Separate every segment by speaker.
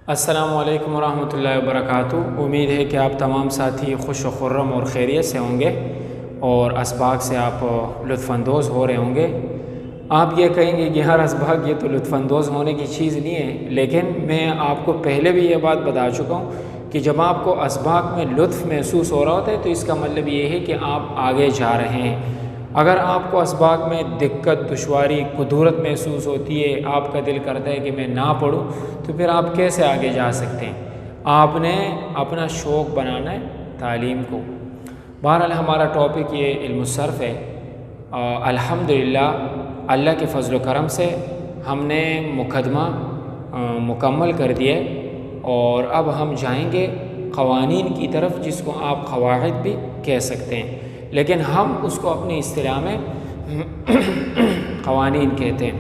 Speaker 1: السلام علیکم ورحمۃ اللہ وبرکاتہ۔ امید ہے کہ آپ تمام ساتھی خوش و خرم اور خیریت سے ہوں گے اور اسباق سے آپ لطف اندوز ہو رہے ہوں گے۔ آپ یہ کہیں گے کہ ہر اسباق یہ تو لطف اندوز ہونے کی چیز نہیں ہے، لیکن میں آپ کو پہلے بھی یہ بات بتا چکا ہوں کہ جب آپ کو اسباق میں لطف محسوس ہو رہا ہوتا ہے تو اس کا مطلب یہ ہے کہ آپ آگے جا رہے ہیں۔ اگر آپ کو اسباق میں دقت، دشواری، کدورت محسوس ہوتی ہے، آپ کا دل کرتا ہے کہ میں نہ پڑھوں، تو پھر آپ کیسے آگے جا سکتے ہیں؟ آپ نے اپنا شوق بنانا ہے تعلیم کو۔ بہرحال ہمارا ٹاپک یہ علم الصرف ہے۔ الحمدللہ اللہ کے فضل و کرم سے ہم نے مقدمہ مکمل کر دیا ہے اور اب ہم جائیں گے قوانین کی طرف، جس کو آپ قواعد بھی کہہ سکتے ہیں، لیکن ہم اس کو اپنی اصطلاح میں قوانین کہتے ہیں۔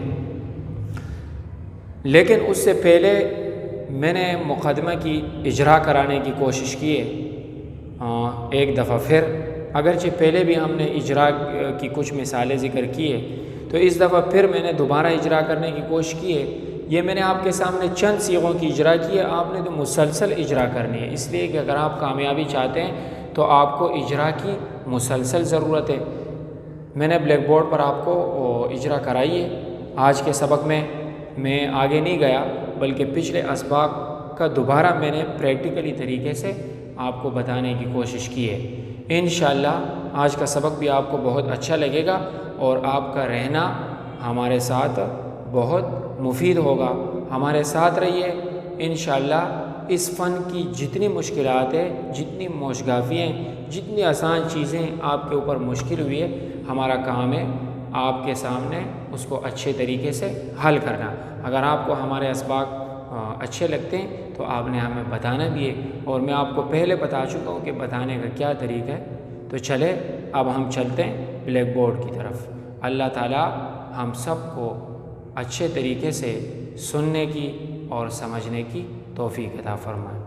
Speaker 1: لیکن اس سے پہلے میں نے مقدمہ کی اجرا کرانے کی کوشش کی ہے ایک دفعہ پھر، اگرچہ پہلے بھی ہم نے اجرا کی کچھ مثالیں ذکر کی ہے، تو اس دفعہ پھر میں نے دوبارہ اجرا کرنے کی کوشش کی ہے۔ یہ میں نے آپ کے سامنے چند صیغوں کی اجرا کی ہے، آپ نے تو مسلسل اجرا کرنی ہے، اس لیے کہ اگر آپ کامیابی چاہتے ہیں تو آپ کو اجرا کی مسلسل ضرورت ہے۔ میں نے بلیک بورڈ پر آپ کو اجرا کرائی ہے۔ آج کے سبق میں آگے نہیں گیا، بلکہ پچھلے اسباق کا دوبارہ میں نے پریکٹیکلی طریقے سے آپ کو بتانے کی کوشش کی ہے۔ انشاءاللہ آج کا سبق بھی آپ کو بہت اچھا لگے گا اور آپ کا رہنا ہمارے ساتھ بہت مفید ہوگا۔ ہمارے ساتھ رہیے، انشاءاللہ اس فن کی جتنی مشکلات ہیں، جتنی موشگافی ہیں، جتنی آسان چیزیں آپ کے اوپر مشکل ہوئی ہے، ہمارا کام ہے آپ کے سامنے اس کو اچھے طریقے سے حل کرنا۔ اگر آپ کو ہمارے اسباق اچھے لگتے ہیں تو آپ نے ہمیں بتانا بھی ہے، اور میں آپ کو پہلے بتا چکا ہوں کہ بتانے کا کیا طریقہ ہے۔ تو چلے اب ہم چلتے ہیں بلیک بورڈ کی طرف۔ اللہ تعالیٰ ہم سب کو اچھے طریقے سے سننے کی اور سمجھنے کی توفیق عطا فرمائے۔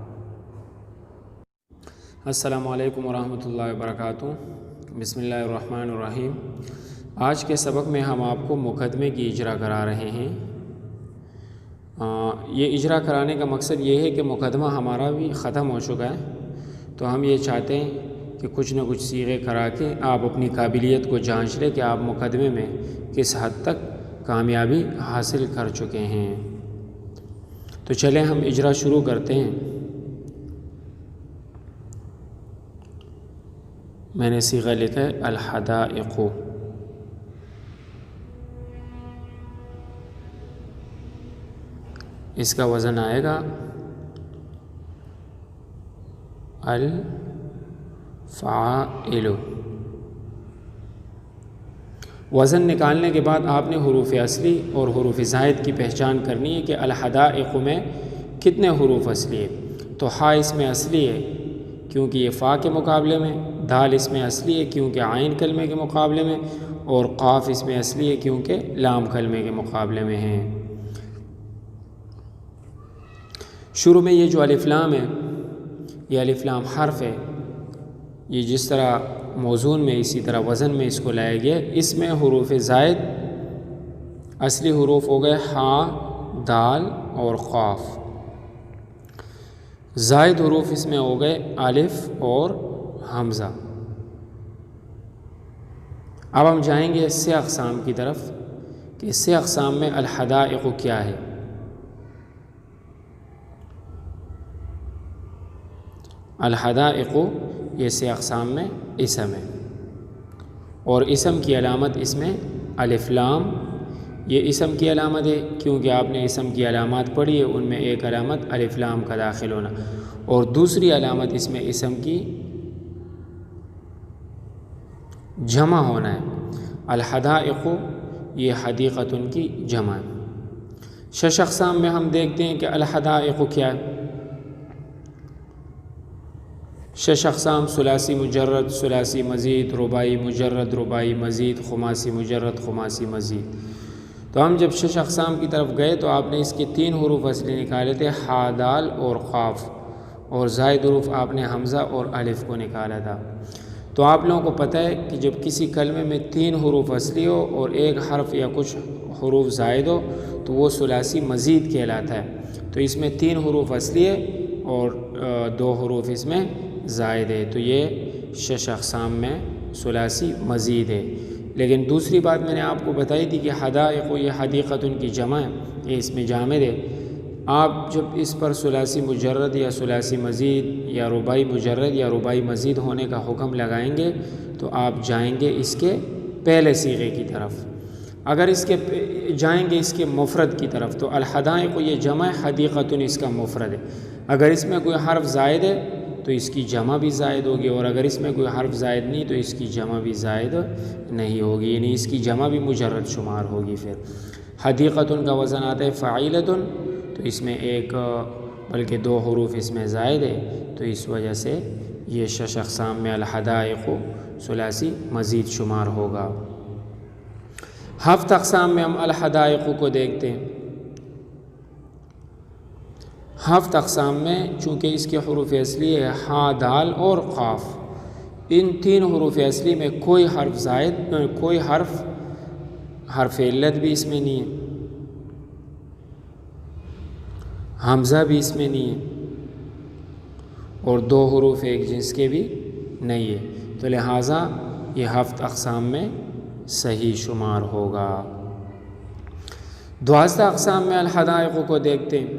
Speaker 1: السلام علیکم ورحمۃ اللہ وبرکاتہ۔ بسم اللہ الرحمن الرحیم۔ آج کے سبق میں ہم آپ کو مقدمے کی اجرا کرا رہے ہیں۔ یہ اجرا کرانے کا مقصد یہ ہے کہ مقدمہ ہمارا بھی ختم ہو چکا ہے، تو ہم یہ چاہتے ہیں کہ کچھ نہ کچھ صیغے کرا کے آپ اپنی قابلیت کو جانچ لیں کہ آپ مقدمے میں کس حد تک کامیابی حاصل کر چکے ہیں۔ تو چلیں ہم اجرا شروع کرتے ہیں۔ میں نے صیغہ لکھا ہے الحدائق۔ اس کا وزن آئے گا الفاعل۔ وزن نکالنے کے بعد آپ نے حروف اصلی اور حروف زائد کی پہچان کرنی ہے کہ الحدائق میں کتنے حروف اصلی ہے۔ تو ہا اس میں اصلی ہے کیونکہ یہ فا کے مقابلے میں، دال اس میں اصلی ہے کیونکہ عین کلمے کے مقابلے میں، اور قاف اس میں اصلی ہے کیونکہ لام کلمے کے مقابلے میں ہیں۔ شروع میں یہ جو الف لام ہے، یہ الف لام حرف ہے، یہ جس طرح موزون میں اسی طرح وزن میں اس کو لایا گیا۔ اس میں حروف زائد اصلی حروف ہو گئے ہا، دال اور قاف۔ زائد حروف اس میں ہو گئے الف اور حمزہ۔ اب ہم جائیں گے اس سے اقسام کی طرف کہ اس سے اقسام میں الحدائق کیا ہے۔ الحدائق یہ سے اقسام میں اسم ہے، اور اسم کی علامت اس میں الف لام، یہ اسم کی علامت ہے کیونکہ آپ نے اسم کی علامات پڑھی ہے، ان میں ایک علامت الف لام کا داخل ہونا، اور دوسری علامت اس میں اسم کی جمع ہونا ہے۔ الحدائق یہ حدیقۃ کی جمع ہے۔ شش اقسام میں ہم دیکھتے ہیں کہ الحدائق کیا ہے۔ شش اقسام: ثلاثی مجرد، ثلاثی مزید، رباعی مجرد، رباعی مزید، خماسی مجرد، خماسی مزید۔ تو ہم جب شش اقسام کی طرف گئے تو آپ نے اس کے 3 حروف اصلی نکالے تھے، ہا، دال اور قاف، اور زائد حروف آپ نے حمزہ اور الف کو نکالا تھا۔ تو آپ لوگوں کو پتہ ہے کہ جب کسی کلمے میں 3 حروف اصلی ہو اور ایک حرف یا کچھ حروف زائد ہو تو وہ ثلاثی مزید کہلاتا ہے۔ تو اس میں 3 حروف اصلی ہے اور 2 حروف اس میں زائد ہے، تو یہ 6 اقسام میں ثلاثی مزید ہے۔ لیکن دوسری بات میں نے آپ کو بتائی تھی کہ حدائق یہ حدیقۃ کی جمع ہے، یہ اس میں جامد ہے۔ آپ جب اس پر ثلاثی مجرد یا ثلاثی مزید یا رباعی مجرد یا رباعی مزید ہونے کا حکم لگائیں گے تو آپ جائیں گے اس کے پہلے صیغے کی طرف۔ اگر اس کے جائیں گے اس کے مفرد کی طرف تو الحدائق یہ جمع ہے، حدیقۃ اس کا مفرد ہے۔ اگر اس میں کوئی حرف زائد ہے تو اس کی جمع بھی زائد ہوگی، اور اگر اس میں کوئی حرف زائد نہیں تو اس کی جمع بھی زائد نہیں ہوگی، یعنی اس کی جمع بھی مجرد شمار ہوگی۔ پھر حدیقۃ کا وزن آتا ہے فعیلۃ، تو اس میں ایک بلکہ 2 حروف اس میں زائد ہے، تو اس وجہ سے یہ 6 اقسام میں الحدائق ثلاثی مزید شمار ہوگا۔ 7 اقسام میں ہم الحدائق کو دیکھتے ہیں۔ 7 اقسام میں چونکہ اس کے حروف اصلی ہے ہا، دال اور قاف، ان 3 حروف اصلی میں کوئی حرف زائد، کوئی حرف علت بھی اس میں نہیں ہے، حمزہ بھی اس میں نہیں ہے، اور 2 حروف ایک جنس کے بھی نہیں ہے، تو لہٰذا یہ 7 اقسام میں صحیح شمار ہوگا۔ 12 اقسام میں الحدائق کو دیکھتے ہیں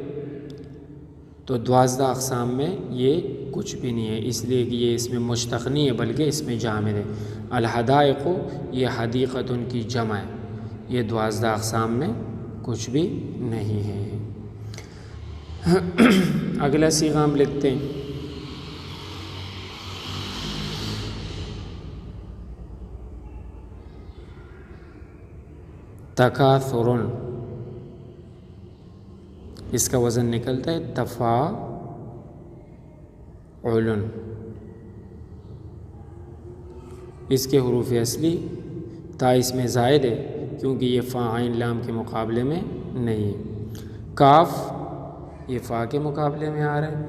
Speaker 1: تو 12 اقسام میں یہ کچھ بھی نہیں ہے، اس لیے کہ یہ اس میں مشتق نہیں ہے بلکہ اس میں جامد ہے۔ الحدائق یہ حدیقۃ کی جمع ہے، یہ 12 اقسام میں کچھ بھی نہیں ہے۔ اگلا صیغہ ہم لکھتے ہیں تکاثر، اس کا وزن نکلتا ہے تفاعل، اس کے حروف اصلی تا اس میں زائد ہے کیونکہ یہ فا عین لام کے مقابلے میں نہیں ہے، کاف یہ فا کے مقابلے میں آ رہا ہے،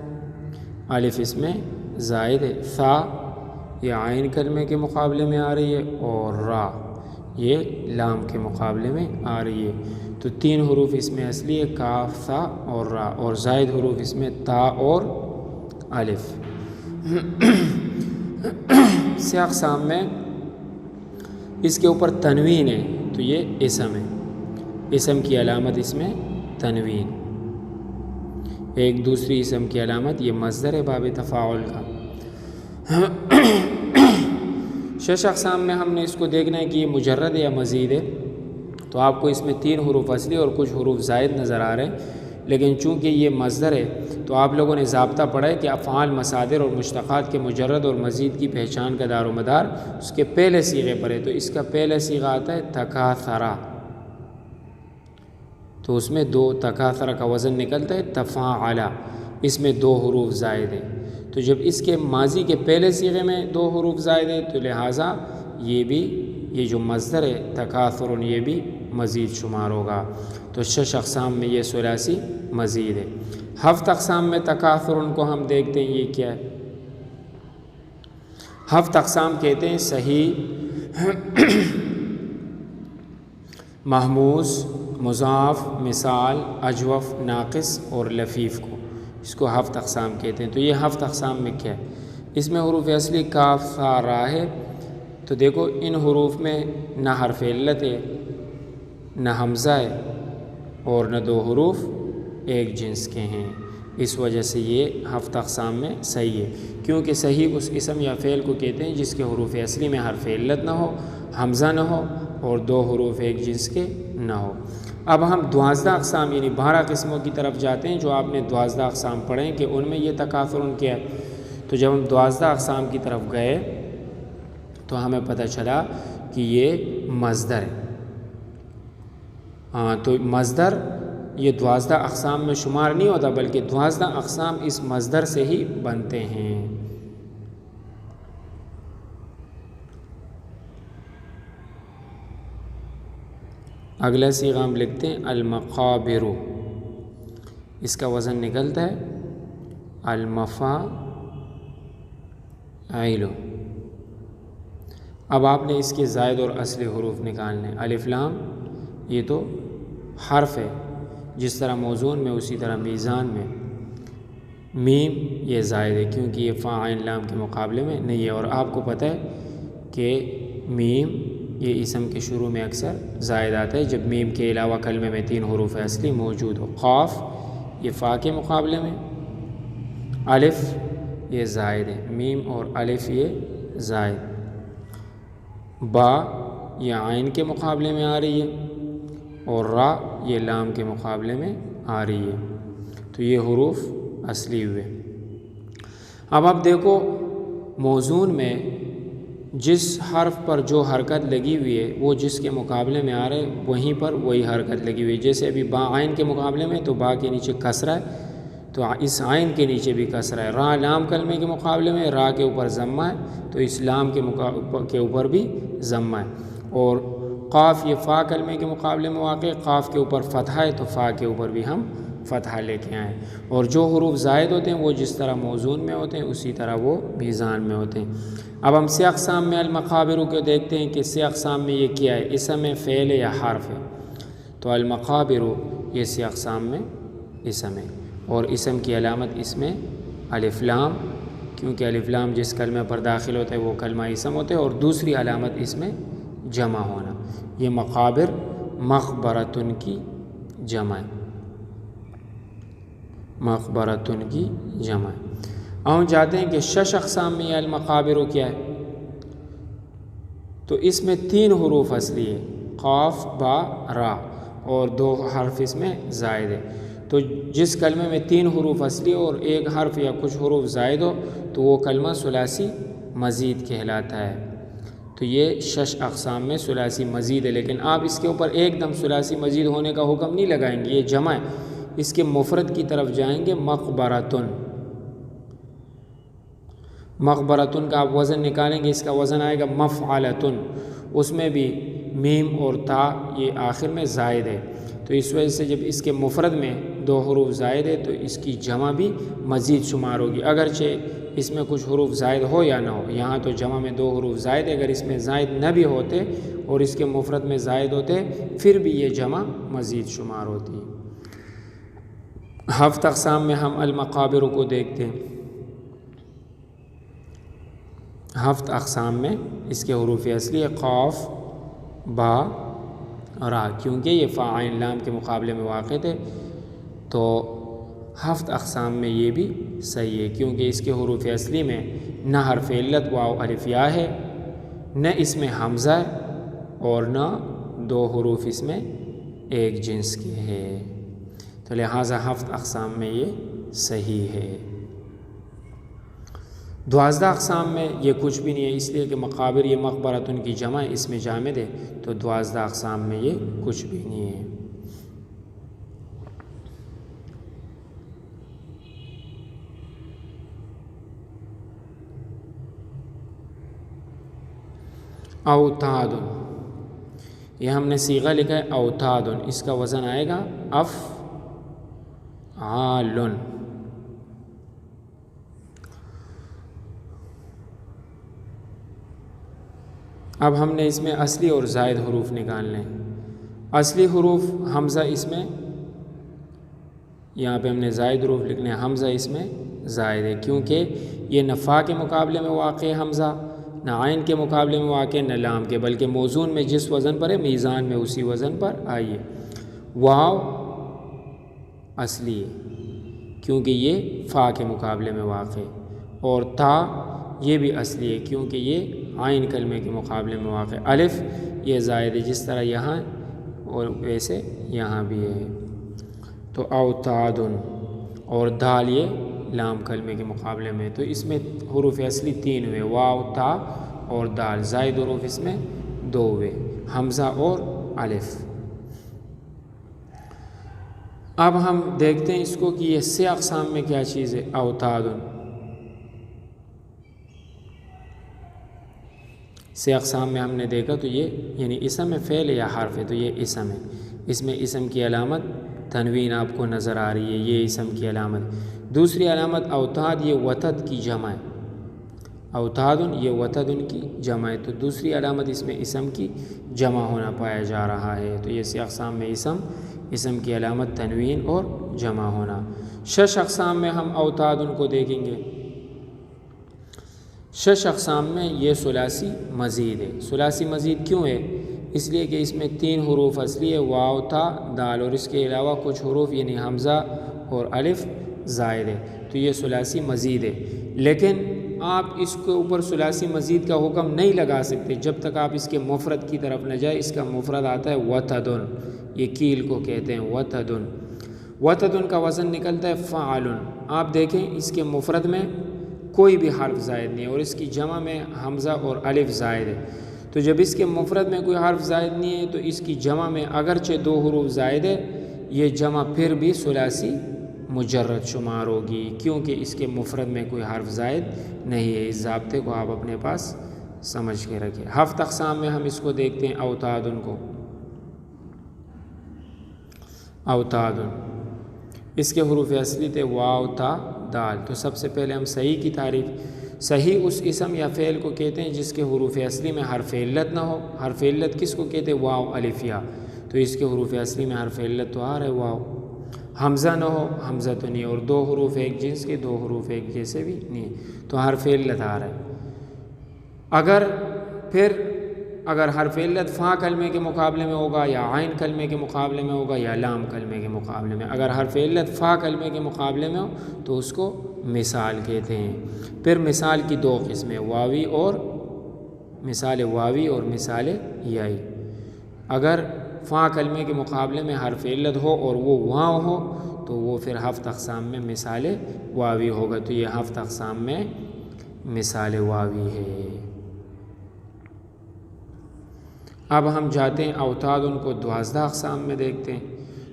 Speaker 1: الف اس میں زائد ہے، ثا یہ عین کلمے کے مقابلے میں آ رہی ہے، اور را یہ لام کے مقابلے میں آ رہی ہے، تو 3 حروف اس میں اصلی ہے کاف، ثا اور را، اور زائد حروف اس میں تا اور الف۔ 6 اقسام میں اس کے اوپر تنوین ہے تو یہ اسم ہے، اسم کی علامت اس میں تنوین، ایک دوسری اسم کی علامت یہ مصدر ہے باب تفاعل کا۔ 6 اقسام میں ہم نے اس کو دیکھنا ہے کہ یہ مجرد ہے یا مزید ہے، تو آپ کو اس میں 3 حروف اصلی اور کچھ حروف زائد نظر آ رہے ہیں، لیکن چونکہ یہ مصدر ہے تو آپ لوگوں نے ضابطہ پڑھا ہے کہ افعال، مصادر اور مشتقات کے مجرد اور مزید کی پہچان کا دار و مدار اس کے پہلے صیغے پر ہے، تو اس کا پہلا صیغہ آتا ہے تکاثرا، تو اس میں 2 تکاثرا کا وزن نکلتا ہے تفاعلا، اس میں 2 حروف زائد ہیں، تو جب اس کے ماضی کے پہلے صیغے میں 2 حروف زائد ہیں تو لہٰذا یہ جو مصدر ہے تکاثر یہ بھی مزید شمار ہوگا، تو 6 اقسام میں یہ ثلاثی مزید ہے۔ 7 اقسام میں تکاثر کو ہم دیکھتے ہیں یہ کیا ہے۔ 7 اقسام کہتے ہیں صحیح، محموز، مضاف، مثال، اجوف، ناقص اور لفیف کو، اس کو 7 اقسام کہتے ہیں۔ تو یہ 7 اقسام میں کیا ہے، اس میں حروف اصلی کاف، ثا، را ہے، تو دیکھو ان حروف میں نہ حرف علت ہے، نہ حمزہ ہے، اور نہ 2 حروف ایک جنس کے ہیں، اس وجہ سے یہ 7 اقسام میں صحیح ہے، کیونکہ صحیح اس اسم یا فعل کو کہتے ہیں جس کے حروف اصلی میں حرف علت نہ ہو، حمزہ نہ ہو اور 2 حروف ایک جنس کے نہ ہو۔ اب ہم 12 اقسام یعنی 12 قسموں کی طرف جاتے ہیں جو آپ نے 12 اقسام پڑھیں کہ ان میں یہ تکاثر کیا ہے، تو جب ہم 12 اقسام کی طرف گئے تو ہمیں پتہ چلا کہ یہ مصدر ہے، تو مصدر یہ 12 اقسام میں شمار نہیں ہوتا بلکہ 12 اقسام اس مصدر سے ہی بنتے ہیں۔ اگلا صیغہ ہم لکھتے ہیں المقابر، اس کا وزن نکلتا ہے المفاعل۔ اب آپ نے اس کے زائد اور اصلی حروف نکالنے، الف لام یہ تو حرف ہے جس طرح موزون میں اسی طرح میزان میں میم یہ زائد ہے کیونکہ یہ فا عین لام کے مقابلے میں نہیں ہے۔ اور آپ کو پتہ ہے کہ میم یہ اسم کے شروع میں اکثر زائد آتا ہے جب میم کے علاوہ کلمے میں 3 حروف اصلی موجود ہو۔ قاف یہ فا کے مقابلے میں، الف یہ زائد ہے، میم اور الف یہ زائد، با یہ عین کے مقابلے میں آ رہی ہے اور را یہ لام کے مقابلے میں آ رہی ہے، تو یہ حروف اصلی ہوئے۔ اب آپ دیکھو موزون میں جس حرف پر جو حرکت لگی ہوئی ہے وہ جس کے مقابلے میں آ رہے وہیں پر وہی حرکت لگی ہوئی ہے۔ جیسے ابھی با عین کے مقابلے میں تو با کے نیچے کسرہ ہے تو اس عین کے نیچے بھی کسرہ ہے۔ را لام کلمے کے مقابلے میں را کے اوپر ضمہ ہے تو اس لام کے اوپر بھی ضمہ ہے۔ اور قاف یہ فا کلمے کے مقابلے میں واقع ہے، قاف کے اوپر فتحہ ہے تو فا کے اوپر بھی ہم فتحہ لے کے آئیں۔ اور جو حروف زائد ہوتے ہیں وہ جس طرح موزون میں ہوتے ہیں اسی طرح وہ میزان میں ہوتے ہیں۔ اب ہم سے اقسام میں المقابر کو دیکھتے ہیں کہ سے اقسام میں یہ کیا ہے، اسم ہے، فعل ہے یا حرف ہے۔ تو المقابر یہ سے اقسام میں اسم ہے اور اسم کی علامت اس میں الف لام، کیونکہ الف لام جس کلمے پر داخل ہوتا ہے وہ کلمہ اسم ہوتا ہے، اور دوسری علامت اس میں جمع ہونا۔ یہ مقابر مقبرتن کی جمع ہے، مقبرتن کی جمع ہے۔ ہم جاتے ہیں کہ 6 اقسام میں یہ المقابر کیا ہے، تو اس میں 3 حروف اصلی ہے، قاف با را، اور 2 حرف اس میں زائد ہے۔ تو جس کلمے میں 3 حروف اصلی اور 1 حرف یا کچھ حروف زائد ہو تو وہ کلمہ ثلاثی مزید کہلاتا ہے۔ تو یہ 6 اقسام میں ثلاثی مزید ہے، لیکن آپ اس کے اوپر ایک دم ثلاثی مزید ہونے کا حکم نہیں لگائیں گے، یہ جمع ہے، اس کے مفرد کی طرف جائیں گے، مقبرتن۔ مقبرتن کا آپ وزن نکالیں گے، اس کا وزن آئے گا مفعلتن، اس میں بھی میم اور تا یہ آخر میں زائد ہے، تو اس وجہ سے جب اس کے مفرد میں 2 حروف زائد ہے تو اس کی جمع بھی مزید شمار ہوگی، اگرچہ اس میں کچھ حروف زائد ہو یا نہ ہو۔ یہاں تو جمع میں 2 حروف زائد ہے، اگر اس میں زائد نہ بھی ہوتے اور اس کے مفرد میں زائد ہوتے پھر بھی یہ جمع مزید شمار ہوتی ہے۔ 7 اقسام میں ہم المقابر کو دیکھتے ہیں۔ 7 اقسام میں اس کے حروف اصلی ہے، قاف با را، کیونکہ یہ فا عین لام کے مقابلے میں واقع تھے تو 7 اقسام میں یہ بھی صحیح ہے، کیونکہ اس کے حروف اصلی میں نہ حرف علت واو الف یا ہے، نہ اس میں حمزہ ہے، اور نہ 2 حروف اس میں ایک جنس کے ہیں، تو لہٰذا 7 اقسام میں یہ صحیح ہے۔ 12 اقسام میں یہ کچھ بھی نہیں ہے، اس لیے کہ مقابر یہ مقبرتن کی جمع اس میں جامد ہے، تو 12 اقسام میں یہ کچھ بھی نہیں ہے۔ اوتاد، یہ ہم نے صیغہ لکھا ہے اوتاد، اس کا وزن آئے گا افعال۔ اب ہم نے اس میں اصلی اور زائد حروف نکالنے ہیں۔ اصلی حروف حمزہ اس میں، یہاں پہ ہم نے زائد حروف لکھنے ہیں، حمزہ اس میں زائد ہے کیونکہ یہ نہ فا کے مقابلے میں واقع ہے حمزہ، نہ عین کے مقابلے میں واقع ہے، نہ لام کے، بلکہ موزون میں جس وزن پر ہے میزان میں اسی وزن پر آئیے۔ واو اصلی ہے کیونکہ یہ فا کے مقابلے میں واقع ہے، اور تا یہ بھی اصلی ہے کیونکہ یہ عین کلمے کے مقابلے میں واقع ہے۔ الف یہ زائد ہے جس طرح یہاں اور ویسے یہاں بھی ہے، تو اوتادن، اور دال یہ لام کلمے کے مقابلے میں، تو اس میں حروف اصلی 3 ہوئے، واو تا اور دال، زائد حروف اس میں 2 ہوئے، حمزہ اور الف۔ اب ہم دیکھتے ہیں اس کو کہ یہ 6 اقسام میں کیا چیز ہے، اوتادن۔ 6 اقسام میں ہم نے دیکھا تو یہ یعنی اسم ہے، فعل یا حرف ہے، تو یہ اسم ہے، اس میں اسم کی علامت تنوین آپ کو نظر آ رہی ہے، یہ اسم کی علامت۔ دوسری علامت اوتاد، یہ وتد کی جمع ہے، اوتادن یہ وتدن کی جمع ہے، تو دوسری علامت اس میں اسم کی جمع ہونا پایا جا رہا ہے، تو یہ 6 اقسام میں اسم اسم کی علامت تنوین اور جمع ہونا۔ 6 اقسام میں ہم اوتاد ان کو دیکھیں گے۔ 6 اقسام میں یہ ثلاثی مزید ہے۔ ثلاثی مزید کیوں ہے؟ اس لیے کہ اس میں 3 حروف اصلی ہے، واو تا دال، اور اس کے علاوہ کچھ حروف یعنی حمزہ اور الف زائد ہے، تو یہ ثلاثی مزید ہے۔ لیکن آپ اس کے اوپر ثلاثی مزید کا حکم نہیں لگا سکتے جب تک آپ اس کے مفرد کی طرف نہ جائے۔ اس کا مفرد آتا ہے وتدن، یہ کیل کو کہتے ہیں وتدن۔ وتدن کا وزن نکلتا ہے فعلن۔ آپ دیکھیں اس کے مفرد میں کوئی بھی حرف زائد نہیں ہے، اور اس کی جمع میں حمزہ اور الف زائد ہے۔ تو جب اس کے مفرد میں کوئی حرف زائد نہیں ہے تو اس کی جمع میں اگرچہ 2 حروف زائد ہے، یہ جمع پھر بھی ثلاثی مجرد شمار ہوگی، کیونکہ اس کے مفرد میں کوئی حرف زائد نہیں ہے۔ اس ضابطے کو آپ اپنے پاس سمجھ کے رکھیں۔ 7 اقسام میں ہم اس کو دیکھتے ہیں اوتادن کو۔ اوتادن، اس کے حروف اصلی تھے واو تا دال۔ تو سب سے پہلے ہم صحیح کی تعریف۔ صحیح اس اسم یا فعل کو کہتے ہیں جس کے حروف اصلی میں حرف علت نہ ہو۔ حرف علت کس کو کہتے ہیں؟ واو الف یا، تو اس کے حروف اصلی میں حرف علت تو آ رہا ہے واو۔ حمزہ نہ ہو، حمزہ تو نہیں، اور 2 حروف ایک جنس کے، 2 حروف ایک جیسے بھی نہیں، تو حرف علت آ رہا ہے۔ اگر حرف علت فا کلمے کے مقابلے میں ہوگا، یا عین کلمے کے مقابلے میں ہوگا، یا لام کلمے کے مقابلے میں۔ اگر حرف علت فا کلمے کے مقابلے میں ہو تو اس کو مثال کہتے ہیں۔ پھر مثال کی 2 قسمیں، واوی اور مثال واوی اور مثال یائی۔ اگر فا کلمے کے مقابلے میں حرف علت ہو اور وہ واو ہو تو وہ پھر 7 اقسام میں مثال واوی ہوگا۔ تو یہ 7 اقسام میں مثال واوی ہے۔ اب ہم جاتے ہیں اوتاد ان کو 12 اقسام میں دیکھتے ہیں۔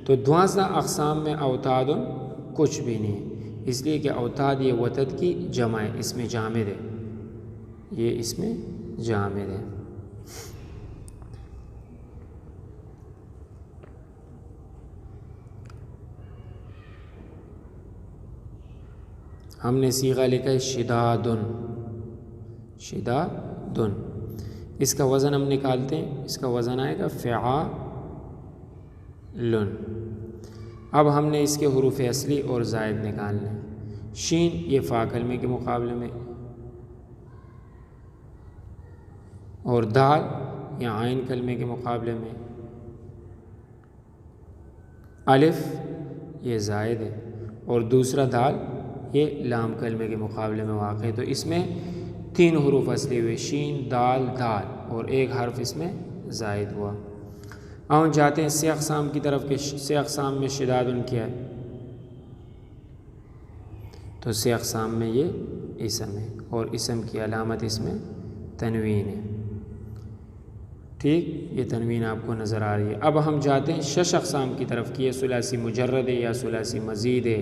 Speaker 1: تو 12 اقسام میں اوتاد کچھ بھی نہیں، اس لیے کہ اوتاد یہ وتد کی جمع ہے، اس میں جامد ہے، یہ اس میں جامد ہے۔ ہم نے صیغہ لکھا ہے شدادن، شدادن۔ اس کا وزن ہم نکالتے ہیں، اس کا وزن آئے گا فعالن۔ اب ہم نے اس کے حروف اصلی اور زائد نکالنے۔ شین یہ فا کلمے کے مقابلے میں، اور دال یا عین کلمے کے مقابلے میں، الف یہ زائد ہے، اور دوسرا دال یہ لام کلمے کے مقابلے میں واقع ہے۔ تو اس میں 3 حروف اصلی ہوئے، شین دال دال، اور 1 حرف اس میں زائد ہوا۔ اب ہم جاتے ہیں 6 اقسام کی طرف کہ 6 اقسام میں شدادن کیا ہے۔ تو 6 اقسام میں یہ اسم ہے، اور اسم کی علامت اس میں تنوین ہے۔ ٹھیک، یہ تنوین آپ کو نظر آ رہی ہے۔ اب ہم جاتے ہیں 6 اقسام کی طرف کہ یہ ثلاثی مجرد ہے یا ثلاثی مزید ہے،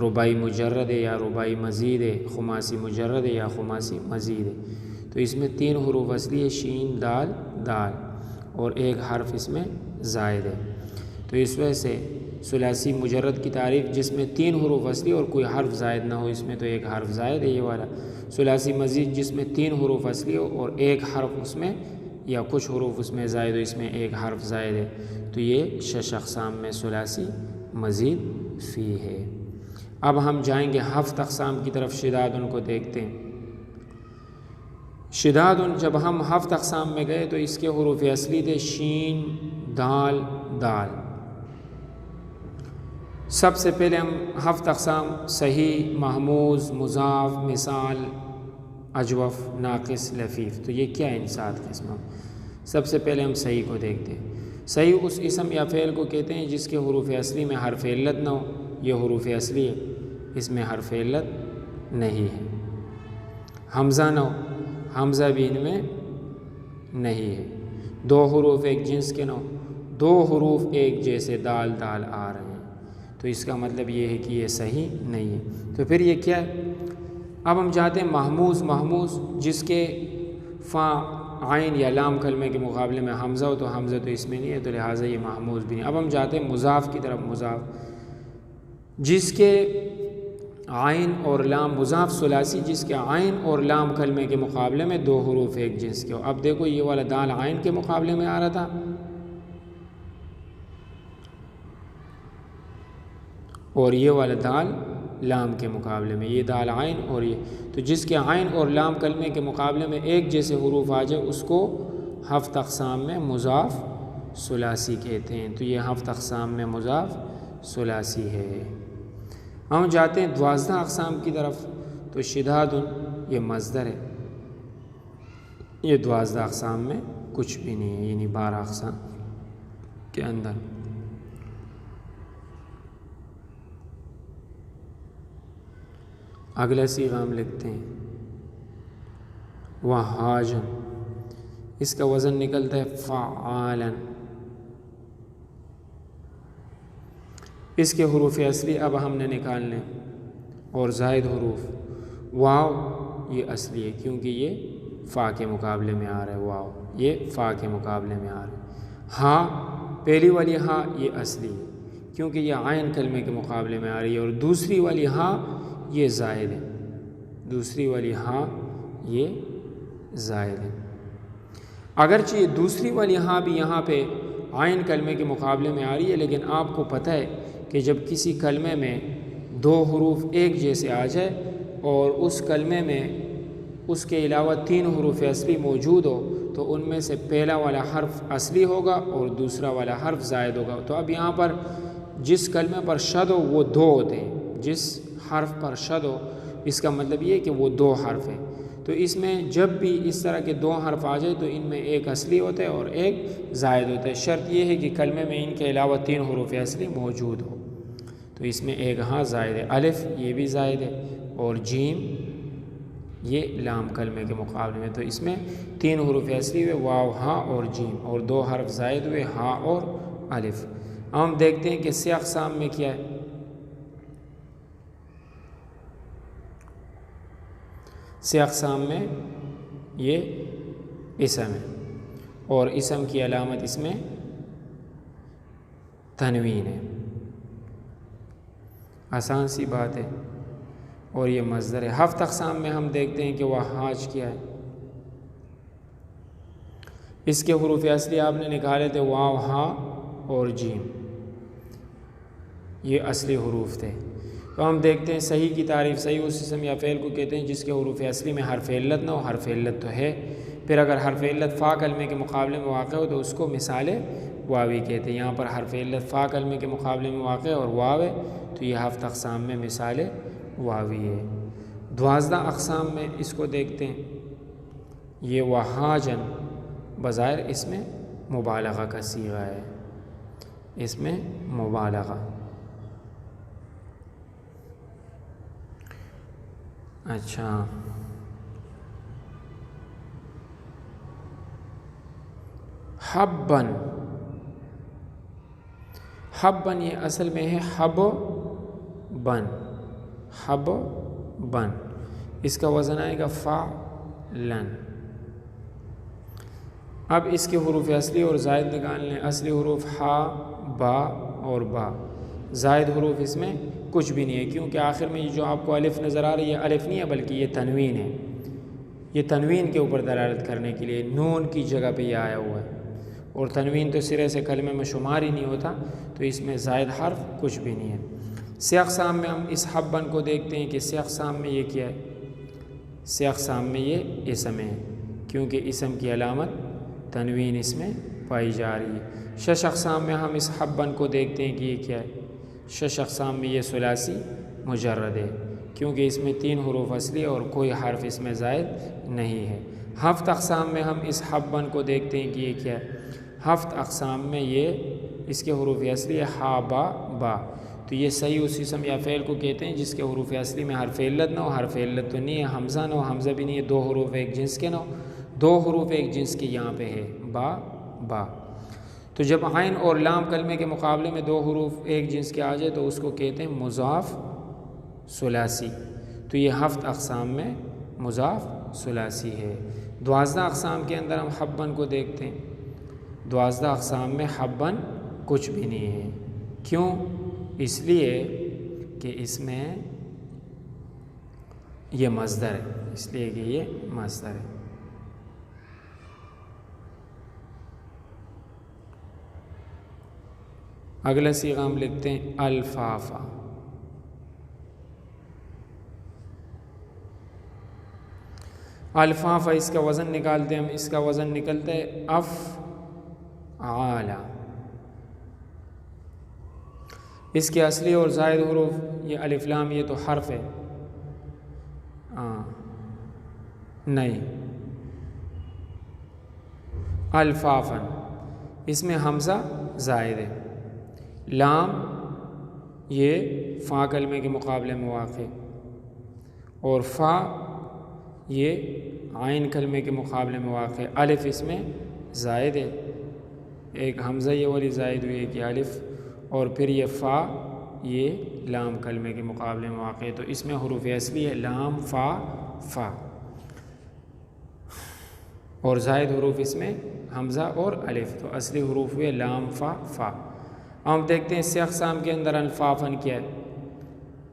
Speaker 1: رباعی مجرد ہے یا رباعی مزید ہے، خماسی مجرد ہے یا خماسی مزید ہے۔ تو اس میں 3 حروف اصلی ہے، شین دال دال، اور 1 حرف اس میں زائد ہے۔ تو اس وجہ سے ثلاثی مجرد کی تعریف جس میں 3 حروف اصلی اور کوئی حرف زائد نہ ہو، اس میں تو 1 حرف زائد ہے یہ والا۔ ثلاثی مزید جس میں 3 حروف اصلی ہو اور 1 حرف اس میں یا کچھ حروف اس میں زائد ہو، اس میں 1 حرف زائد ہے، تو یہ 6 اقسام میں ثلاثی مزید فی ہے۔ اب ہم جائیں گے 7 اقسام کی طرف، شدادن کو دیکھتے ہیں۔ شدادن جب ہم 7 اقسام میں گئے تو اس کے حروف اصلی تھے شین دال دال۔ سب سے پہلے ہم 7 اقسام صحیح، محموز، مضاف، مثال، اجوف، ناقص، لفیف، تو یہ کیا ہے ان 7 قسموں؟ سب سے پہلے ہم صحیح کو دیکھتے ہیں۔ صحیح اس اسم یا فعل کو کہتے ہیں جس کے حروف اصلی میں حرف علت نہ ہو، یہ حروف اصلی ہے، اس میں حرف علت نہیں ہے۔ حمزہ نہ ہو، حمزہ بھی ان میں نہیں ہے۔ 2 حروف ایک جنس کے نہ ہو، 2 حروف ایک جیسے دال دال آ رہے ہیں، تو اس کا مطلب یہ ہے کہ یہ صحیح نہیں ہے۔ تو پھر یہ کیا ہے؟ اب ہم جاتے ہیں محموز۔ محموز جس کے فا عین یا لام کلمے کے مقابلے میں حمزہ ہو، تو حمزہ تو اس میں نہیں ہے، تو لہٰذا یہ محموز بھی نہیں۔ اب ہم جاتے ہیں مضاف کی طرف۔ مضاف جس کے عین اور لام، مضاف ثلاثی جس کے عین اور لام کلمے کے مقابلے میں 2 حروف ایک جنس کے ہو۔ اب دیکھو یہ والا دال عین کے مقابلے میں آ رہا تھا، اور یہ والا دال لام کے مقابلے میں، یہ دال عین اور یہ، تو جس کے عین اور لام کلمے کے مقابلے میں ایک جیسے حروف آ جائے اس کو 7 اقسام میں مضاف ثلاثی کہتے ہیں۔ تو یہ 7 اقسام میں مضاف ثلاثی ہے۔ ہم جاتے ہیں 12 اقسام کی طرف، تو شداد یہ مصدر ہے، یہ 12 اقسام میں کچھ بھی نہیں ہے، یعنی 12 اقسام کے اندر۔ اگلا صیغہ ہم لکھتے ہیں وہاجن، اس کا وزن نکلتا ہے فعالن۔ اس کے حروف اصلی اب ہم نے نکالنے، اور زائد حروف واو یہ اصلی ہے کیونکہ یہ فا کے مقابلے میں آ رہا ہے، واو یہ فا کے مقابلے میں آ رہا ہے۔ ہاں پہلی والی ہاں یہ اصلی ہے کیونکہ یہ عین کلمے کے مقابلے میں آ رہی ہے، اور دوسری والی ہاں یہ زائد ہے، دوسری والی ہاں یہ زائد ہے۔ اگرچہ یہ دوسری والی ہاں بھی یہاں پہ عین کلمے کے مقابلے میں آ رہی ہے، لیکن آپ کو پتہ ہے کہ جب کسی کلمے میں 2 حروف ایک جیسے آ جائے اور اس کلمے میں اس کے علاوہ 3 حروف اصلی موجود ہو تو ان میں سے پہلا والا حرف اصلی ہوگا اور دوسرا والا حرف زائد ہوگا۔ تو اب یہاں پر جس کلمے پر شد ہو وہ 2 ہوتے ہیں، جس حرف پر شد ہو اس کا مطلب یہ ہے کہ وہ 2 حرف ہیں۔ تو اس میں جب بھی اس طرح کے 2 حرف آ جائے تو ان میں ایک اصلی ہوتا ہے اور ایک زائد ہوتا ہے، شرط یہ ہے کہ کلمے میں ان کے علاوہ 3 حروف اصلی موجود ہو۔ تو اس میں ایک ہاں زائد ہے، الف یہ بھی زائد ہے، اور جیم یہ لام کلمے کے مقابلے میں، تو اس میں 3 حروف اصلی ہوئے، واو ہاں اور جیم، اور 2 حرف زائد ہوئے ہاں اور الف۔ ہم دیکھتے ہیں کہ 6 اقسام میں کیا ہے۔ 6 اقسام میں یہ اسم ہے، اور اسم کی علامت اس میں تنوین ہے، آسان سی بات ہے، اور یہ مصدر ہے۔ 7 اقسام میں ہم دیکھتے ہیں کہ وہاج کیا ہے۔ اس کے حروف اصلی آپ نے نکالے تھے واو ہاں اور جیم، یہ اصلی حروف تھے۔ تو ہم دیکھتے ہیں صحیح کی تعریف، صحیح اس اسم یا فعل کو کہتے ہیں جس کے حروف اصلی میں حرف علت نہ ہو، حرف علت تو ہے، پھر اگر حرف علت فا کلمے کے مقابلے میں واقع ہو تو اس کو مثال واوی کہتے ہیں۔ یہاں پر حرف علت فا کلمے کے مقابلے میں واقع ہے اور واو ہے، تو یہ 7 اقسام میں مثال واوی ہے۔ 12 اقسام میں اس کو دیکھتے ہیں، یہ وہاجن بظاہر اس میں مبالغہ کا صیغہ ہے، اس میں مبالغہ۔ اچھا حبن، حبن یہ اصل میں ہے حب بن، حب بن، اس کا وزن آئے گا فعلن۔ اب اس کے حروف اصلی اور زائد نکال لیں۔ اصلی حروف ہا با اور با، زائد حروف اس میں کچھ بھی نہیں ہے کیونکہ آخر میں یہ جو آپ کو الف نظر آ رہی ہے الف نہیں ہے بلکہ یہ تنوین ہے، یہ تنوین کے اوپر دلالت کرنے کے لیے نون کی جگہ پہ یہ آیا ہوا ہے، اور تنوین تو سرے سے کلمے میں شمار ہی نہیں ہوتا، تو اس میں زائد حرف کچھ بھی نہیں ہے۔ 6 اقسام میں ہم اس حبن کو دیکھتے ہیں کہ 6 اقسام میں یہ کیا ہے، 6 اقسام میں یہ اسم ہے کیونکہ اسم کی علامت تنوین اس میں پائی جا رہی ہے۔ 6 اقسام میں ہم اس حبن کو دیکھتے ہیں کہ یہ کیا ہے، 6 اقسام میں یہ ثلاثی مجرد ہے کیونکہ اس میں 3 حروف اصلی اور کوئی حرف اس میں زائد نہیں ہے۔ 7 اقسام میں ہم اس حبن کو دیکھتے ہیں کہ یہ کیا ہے، 7 اقسام میں یہ اس کے حروف اصلی ہے ہا با با، تو یہ صحیح اس اسم یا فعل کو کہتے ہیں جس کے حروف اصلی میں حرف علت نہ ہو، حرف علت تو نہیں ہے، حمزہ نہ ہو، حمزہ بھی نہیں ہے، 2 حروف ایک جنس کے نہ ہو، 2 حروف ایک جنس کے یہاں پہ ہے با با۔ تو جب عین اور لام کلمے کے مقابلے میں 2 حروف ایک جنس کے آ جائے تو اس کو کہتے ہیں مضاف ثلاثی، تو یہ 7 اقسام میں مضاف ثلاثی ہے۔ 12 اقسام کے اندر ہم حبن کو دیکھتے ہیں، 12 اقسام میں حبن کچھ بھی نہیں ہے، کیوں؟ اس لیے کہ اس میں یہ مصدر ہے، اس لیے کہ یہ مصدر ہے۔ اگلا صیغہ ہم لکھتے ہیں الفافا، الفاف اس کا وزن نکالتے ہیں ہم، اس کا وزن نکلتا ہے افعال۔ اس کے اصلی اور زائد حروف یہ الف لام، یہ تو حرف ہے نہیں، الفافن اس میں حمزہ زائد ہے، لام یہ فا کلمے کے مقابلے میں واقع، اور فا یہ عین کلمے کے مقابلے میں واقع، الف اس میں زائد ہے، ایک حمزہ یہ والی زائد ہوئی ہے کہ الف، اور پھر یہ فا یہ لام کلمے کے مقابلے میں واقع ہے، تو اس میں حروف اصلی ہے لام فا فا، اور زائد حروف اس میں حمزہ اور الف، تو اصلی حروف ہوئے لام فا فا۔ ہم دیکھتے ہیں اس سے اقسام کے اندر الفافن کیا ہے،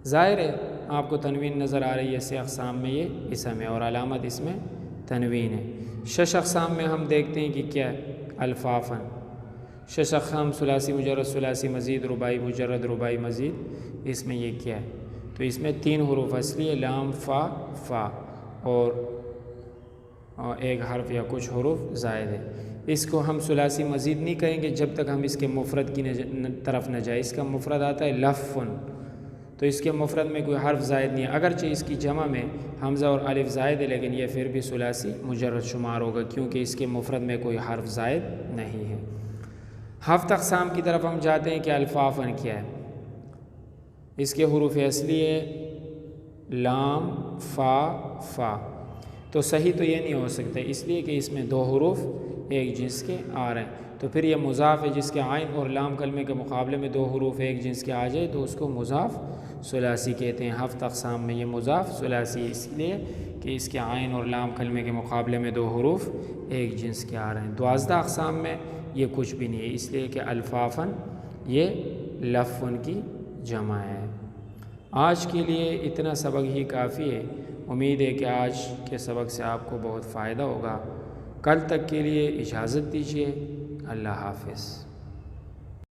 Speaker 1: ظاہر ہے آپ کو تنوین نظر آ رہی ہے، اس سے اقسام میں یہ اسم ہے اور علامت اس میں تنوین ہے۔ شش اقسام میں ہم دیکھتے ہیں کہ کیا ہے الفافن، شش اقسام ثلاثی مجرد، ثلاثی مزید، رباعی مجرد، رباعی مزید، اس میں یہ کیا ہے، تو اس میں 3 حروف اصلی ہے لام فا فا، اور ایک حرف یا کچھ حروف زائد ہے۔ اس کو ہم ثلاثی مزید نہیں کہیں گے جب تک ہم اس کے مفرد کی طرف نہ جائیں۔ اس کا مفرد آتا ہے لفن، تو اس کے مفرد میں کوئی حرف زائد نہیں ہے، اگرچہ اس کی جمع میں حمزہ اور الف زائد ہے، لیکن یہ پھر بھی ثلاثی مجرد شمار ہوگا کیونکہ اس کے مفرد میں کوئی حرف زائد نہیں ہے۔ ہفت اقسام کی طرف ہم جاتے ہیں کہ الفافن کیا ہے، اس کے حروف اصلی ہے لام فا فا، تو صحیح تو یہ نہیں ہو سکتا اس لیے کہ اس میں 2 حروف ایک جنس کے آ رہے ہیں، تو پھر یہ مضاف ہے جس کے عین اور لام کلمے کے مقابلے میں 2 حروف ایک جنس کے آ جائے تو اس کو مضاف ثلاثی کہتے ہیں۔ ہفت اقسام میں یہ مضاف ثلاثی ہے اس لیے کہ اس کے عین اور لام کلمے کے مقابلے میں 2 حروف ایک جنس کے آ رہے ہیں۔ 12 اقسام میں یہ کچھ بھی نہیں ہے اس لیے کہ الفافن یہ لفن کی جمع ہے۔ آج کے لیے اتنا سبق ہی کافی ہے، امید ہے کہ آج کے سبق سے آپ کو بہت فائدہ ہوگا۔ کل تک کے لیے اجازت دیجیے، اللہ حافظ۔